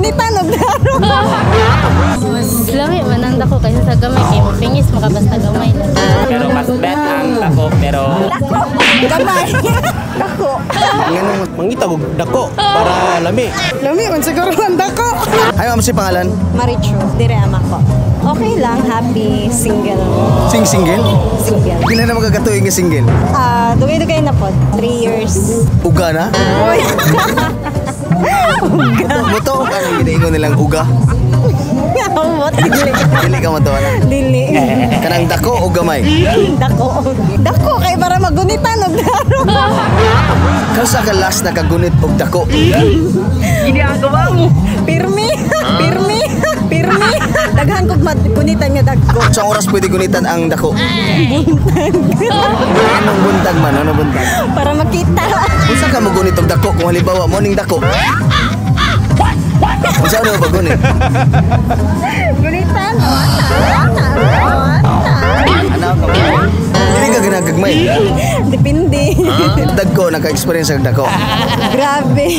magunitan og daro. Mas lami man ang dako kaysa sa gamay kay mapingis makabasta gamay lang. Pero mas bet ang dako pero Gamay. Dako. Ganun mangita og dako para lami. Lami man siguro ang dako. Ay ma'am si pangalan? Maricho, dire ama ko. Okay lang, happy, single. Single? Single. Pila na magagatuig nga single? Dugay-dugay na po. 3 years. Uga na? Uy. Muto ka nang ginaingon nilang uga. Amot, dili. Dili ka matuwa na. Dili. Kanang dako o gamay? Dako. Dako kay para magunitan og daro. Kausa ka last na kagunit og dako? Ginagawa mo. Pirmi. Pirmi. Pirmi. Daghan kog magunitan nga dako. Sa oras pwede gunitan ang dako? Anong buntag man? Ano buntag? Para makita. Unsa ka mo gunit og dako kung halimbawa mo ning dako? Unsa ano ba gunit? Gunitan. Ana. Ano ka ba? Dili ka ginagagmay. Depende. Dagko naka-experience ang dako. Grabe.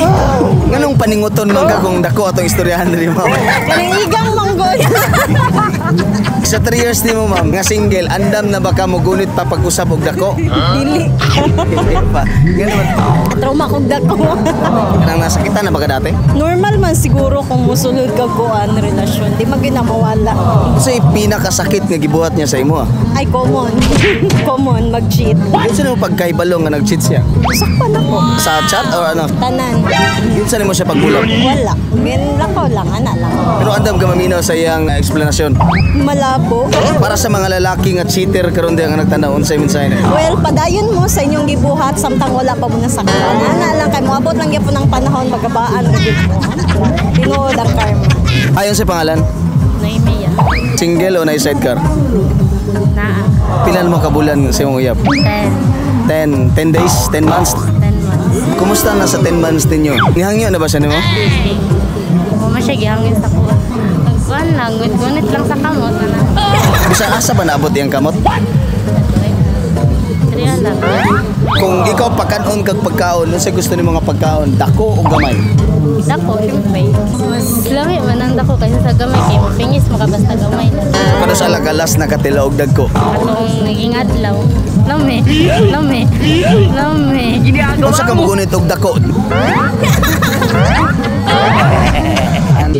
Nganong paninguton man ka kung dako atong istoryahan diri ma'am? Kanang igang manggol. Sa 3 years ni mo ma'am nga single, andam na ba ka mo gunit pa pag-usap og dako? Dili. Pa. Ganun. Trauma kog dako. Nang nasakitan na ba ka dati? Normal man siguro kung musulod ka kuan relasyon. Di man ginamawala. Sa pinakasakit nga gibuhat niya sa imo ah. Ay common. Common mag-cheat. Unsa nimo pagkahibalong nga nag-cheat siya? Sakpan ako. Sa chat or ano? Tanan. Unsa nimo siya pagbulag? Wala. Men lakaw lang, ana lang. Pero andam ka maminaw sa iyang explanation. Malabo. Para sa mga lalaki nga cheater karon diha nga nagtanaw unsay mensahe na? Well, padayon mo sa inyong gibuhat samtang wala pa mo nasaktan. Ana lang kay moabot lang gyapon ang panahon magabaan ra gyud mo. Tinuod ang karma. Ayon sa pangalan? Naimiya. Single o na sidecar? Naa. Pila mo kabulan sa imong uyab? 10. 10 days, 10 months. 10 months. Kumusta na sa 10 months ninyo? Nihangyo na ba siya nimo? Mama siya gihangin sa kuwan. Nagkuhan lang, gunit lang sa kamot. Bisan asa ba naabot iyang kamot? Triya lang. Kung ikaw pakanon kag pagkaon, unsay gusto nimo nga pagkaon? Dako o gamay? Dako, syempre. Mas lami man ang dako kaysa sa gamay kay mapingis makabasta gamay lang. Kano sa lagalas nakatila og dagko? Atong naging adlaw. Lami. Lami. Lami. Unsa ka mo gunit og dako?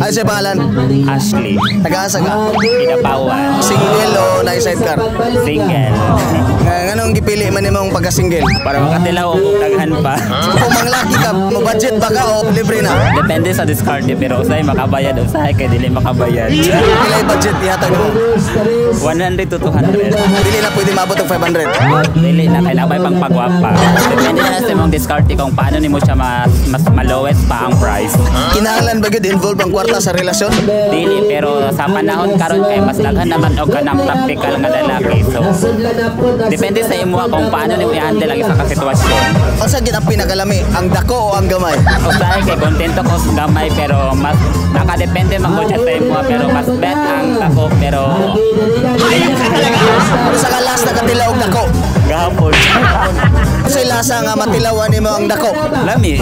Ay sa pangalan? Ashley, Taga-asa ka? Pinapawan, Single o na sidecar? single. Nganong gipili man nimong pagka-single? Para makatilaw o daghan pa. Kung manglaki ka, mo budget ba ka o libre na? Depende sa discard pero usahay makabayad usahay kay dili makabayad. Pila yung budget ihatag mo? 100 to 200. Dili na pwede maabot og 500. Dili na kailangan may pangpagwapa. Depende na sa imong discard kung paano nimo siya mas malowest pa ang price. Kinahanglan ba gid involve ang kwarta sa relasyon? Dili pero sa panahon karon kay mas daghan naman og kanang practical nga lalaki. So depende sa imo kung paano nimo i-handle ang isa ka sitwasyon. Unsa gid ang pinakalami, ang dako o ang gamay? Usahay kay kontento ko sa gamay pero mas nakadepende man ko sa imo pero mas bet ang dako pero Unsa ka last na katila og dako? gahapon. Unsay lasa nga matilawan nimo ang dako? Lami.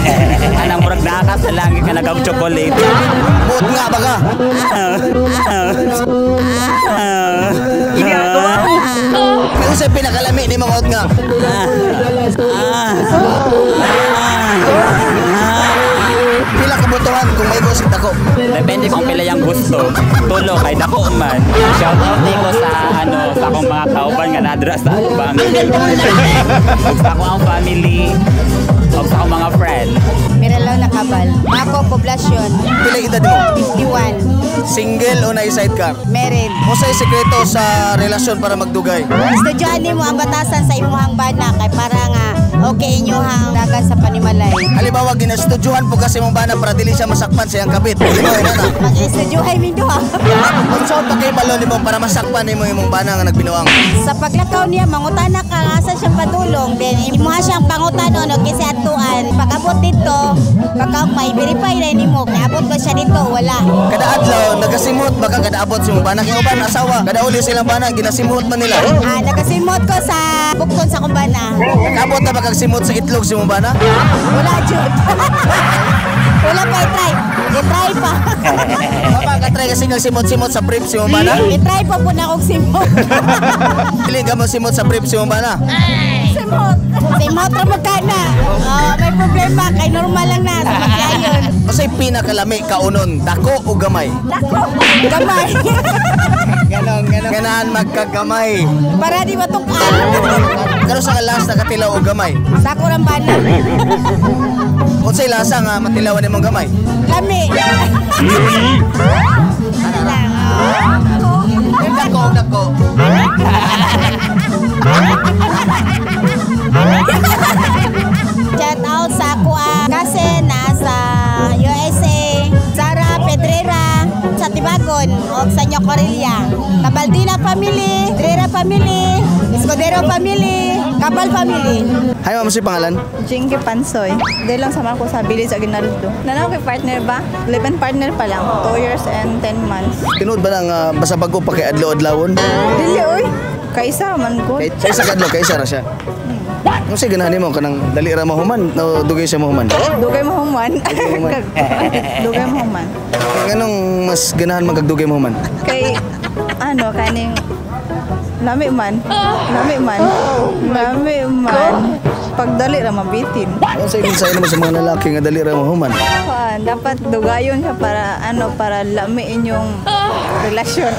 Anang murag naa sa langit ka nagag chocolate. Buot nga ba ka? Ginagawa mo. Unsay pinakalami nimo nga nga? Pila ka butuhan kung may gusig dako? Depende kung pila yung gusto. Tulo kay dako man. Shout out ko sa sa akong mga kauban nga nadra sa ubang. Sa akong family. O sa akong mga friend. Miralaw na kabal. Ako poblasyon Pila edad mo? 51. Single o na sidecar? Married. Unsay sekreto sa relasyon para magdugay? Estudyohan mo ang batasan sa imuhang bana kay para nga okay inyuhang dagan sa panimalay. Halimbawa ginastudyohan po kasi mong bana para dili siya masakpan sa iyang kabit. Halimbawa na. Mag-estudyohay mi duha. Unsa pa kay balon nimo para masakpan nimo imong bana nga nagbinuang? Sa paglakaw niya mangutana ka asa siya padulong then imuha siyang pangutanon og kasi atuan. Pag-abot dito, pagka-may verify na nimo naabot ba siya dito wala. Kada adlaw nagasimot baka kada abot si mong bana kay uban asawa. Kada uli silang bana ginasimot man nila. Nagasimot ko sa bukton sa kumbana. Nagabot na baka simot sa itlog si mong bana? Wala jud. Wala pa i-try. I-try pa. kasi nga simot-simot sa brief si mo ba na? I-try pa po na akong simot. Pili ka mo simot sa brief si mo ba na? Simot. Simot ra magkana. May problema kay normal lang na sa magkayon. Kasi pinakalami kaunon, dako o gamay? Gamay. Ganon. Ganahan magkagamay. Para di matukan. Kano sa kalas na katilaw o gamay? Sa kurang bana. Kung sa'y lasa nga matilawan nimong gamay? Lami. Ano lang. Dako. Shout out sa kuha kasi nasa USA, Sara Pedrera, sa Tibagon, o sa Nyocorilla. Tabaldina family, Pedrera family, Escudero family, Cabal family. Hay ma'am, si pangalan? Jinky Pansoy. Dahil lang sama ko sa Village Aguinaldo. Nanaw kay partner ba? 11 partner pa lang. 2 years and 10 months. Tinood ba nang basa bago pa kay adlaw-adlawon? Dili, oy. Kaisa man ko. Kaysa kadlaw, kaysa ra siya. Kung sige ganahan mo kanang dali ra mahuman no dugay siya mahuman. Dugay mo human. human. Dugay mo human. Kanong mas ganahan magdugay mahuman? Kay, kaning lami man. Pagdali ra mabitin. Ano sa insay naman sa mga lalaki nga dali ra mahuman? Dapat dugayon siya para lami inyong relasyon.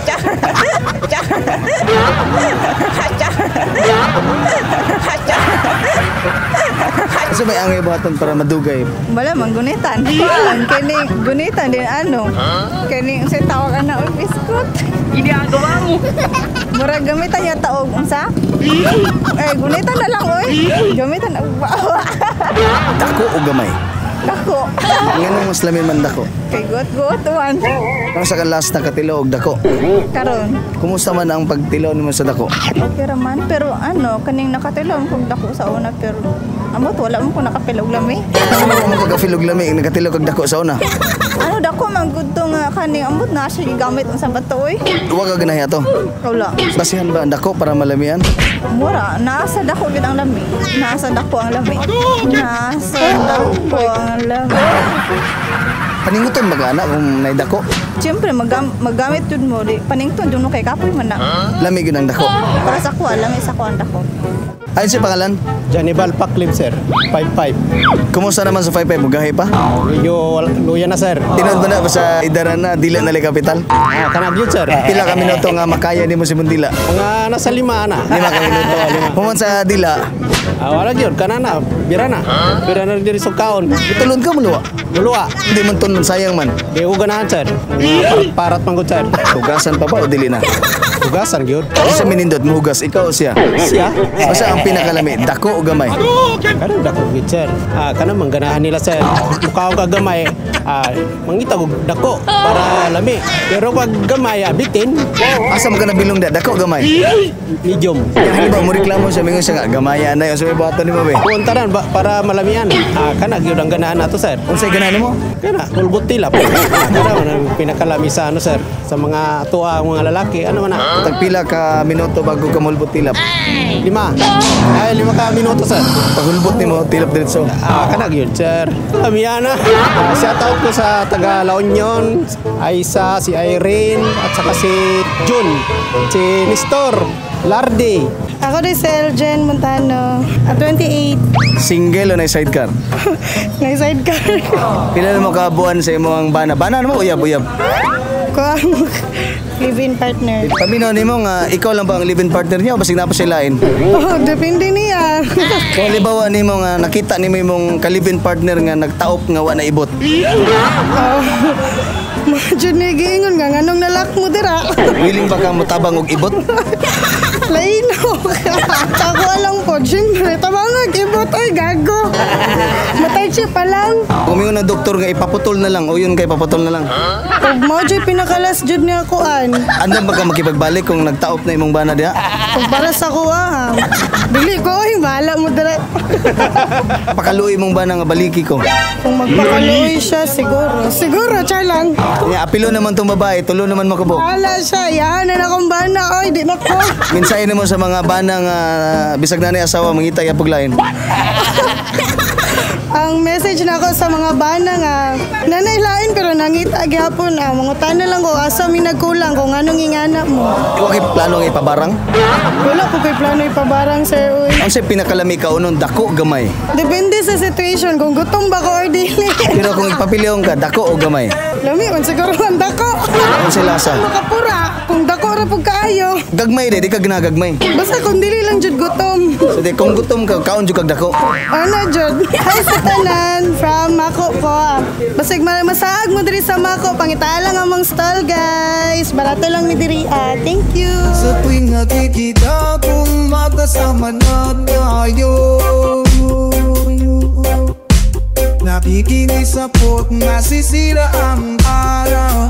Kasi may angay buhaton para madugay. Wala man gunitan. Kani gunitan din Kani sa tawag ana og biskot. Ginagawa mo. Murag gamitan ya taog unsa? Gunitan na lang oy. Gamitan og bawa. Dako o gamay? Dako. Nganong mas lamin man dako? Kay gut man. Kung sa kalas na katilaw og dako. Karon. Kumusta man ang pagtilaw nimo sa dako? Okay raman pero kaning nakatilaw kog dako sa una pero amot wala mo ko nakapilog lami. Ano mo kagafilog lami nagatilaw kag dako sa una? Dako man gud to nga kaning amot na siya gigamit unsa ba to oy? Wa ka ganahiya to. Wala. Basihan ba ang dako para malamian? Mura, nasa dako gid ang lami. Nasa dako ang lami. Paninguton mag-ana kung nay dako. Siyempre, magamit yun mo. Panington yun mo kay kapoy man na. Lami gyud ang dako. Para sa kuha, lami sa kuha ang dako. Ayun si pangalan? Janibal Paklim, sir. 5'5". Kumusta naman sa 5-5? Mugahe pa? Medyo luya na, sir. Tinod ba na ba sa idaran na dila na kapital? Kanag yun, sir. Pila ka minuto nga makaya ni mo si Mundila? Mga nasa 5 na. 5 ka minuto. Human sa dila, Wala yun, kanana. Bira na. Bira na rin diri sa kaon. itulod ka mo luwa. Luluwa. Hindi man tunon, sayang man. Di ko ganahan, sir. Parat man ko, sir. Hugasan pa ba o dili na? Hugasan, yun. Isa minindot, muhugas, ikaw o siya. Siya? Basta ang pinakalami, dako o gamay? Kanang dako, gid, sir. Kanang mangganahan nila, sir. Mukha ko kagamay. Mangita ko dako para lami. Pero pag gamay, bitin. Asa mo ka nabilong da, dako o gamay? Medium. Halimbawa mo reklamo siya, mingon siya nga, gamaya na yun. So may buhaton ni mo ba? Puntaran para malamian. Kanag yun ang ganahan nato, sir. Kung sa'y ganahan mo? Kana, kulbot tilap. Kana man ang pinakalami sa sir, sa mga tuwa mga lalaki. Ano man na? Tagpila ka minuto bago ka mulbot tilap. 5 ka minuto, sir. Pagulbot ni mo, tilap diretso. Kanag yun, sir. Lamian na. Shout out ko sa taga La Union, Aisa, si Irene, at saka si Jun, si Nestor, Lardy. Ako din si Eljen Montano, 28. Single o na sidecar? Nag-sidecar. Pila na mo kabuan sa imong bana? Bana mo, uyab-uyab. Ko ang live-in partner. Paminaw ni mo nga, ikaw lang ba ang live-in partner niya o basig na pa siya lain? Depende niya. Kung halimbawa ni mo nga, nakita ni mo imong ka-live-in partner nga nagtaop nga wala ibot. Medyo nigiingon nga, nganong nalak mo dira. Willing ba ka mutabang og ibot? Laino. Ako alam po, siyempre, tabangag, ibot, ay gago. Matay siya pa lang. Kumingon na doktor nga ipaputol na lang o yun kay paputol na lang. Pag mo dyan pinakalas dyan niya kuan. Andam ba ka makipagbalik kung nagtaop na imong bana diha? Pag para sa kuha, dili ko, ay, bahala mo dira. Pakaluoy mong bana nga baliki ko. Kung magpakaluoy siya, siguro. Siguro, siya lang. Nga, apilo naman tong babae, tulo naman makabok. Bahala siya, yan, na akong bana, ay, di na ko. Minsay mo sa mga bana nga bisag na ni asawa mangita ya paglain. Ang message na ako sa mga bana nga nanaylain pero nangita gyapon mga tanan lang ko asa mi nagkulang kung anong ingana mo. Wa kay plano nga ipabarang? Wala ko kay plano ipabarang sir uy. Ang say pinakalami ka unon dako gamay. Depende sa situation kung gutom ba ko or dili. Pero kung ipapilion ka dako o gamay? Lami man siguro ang dako. Ang silasa. Makapura kung dako ra pug kaayo. Gagmay di ka ginagagmay. Basta kung dili lang jud gutom. So di kung gutom ka kaon jud kag dako. Ano jud? Hi sa tanan from Mako ko. Basig masaag mo diri sa Mako pangitalang among stall guys. Barato lang ni diri. Thank you. Sa tuwing nakikita kung magkasama na tayo, nakikinig sa pot, nasisira ang araw.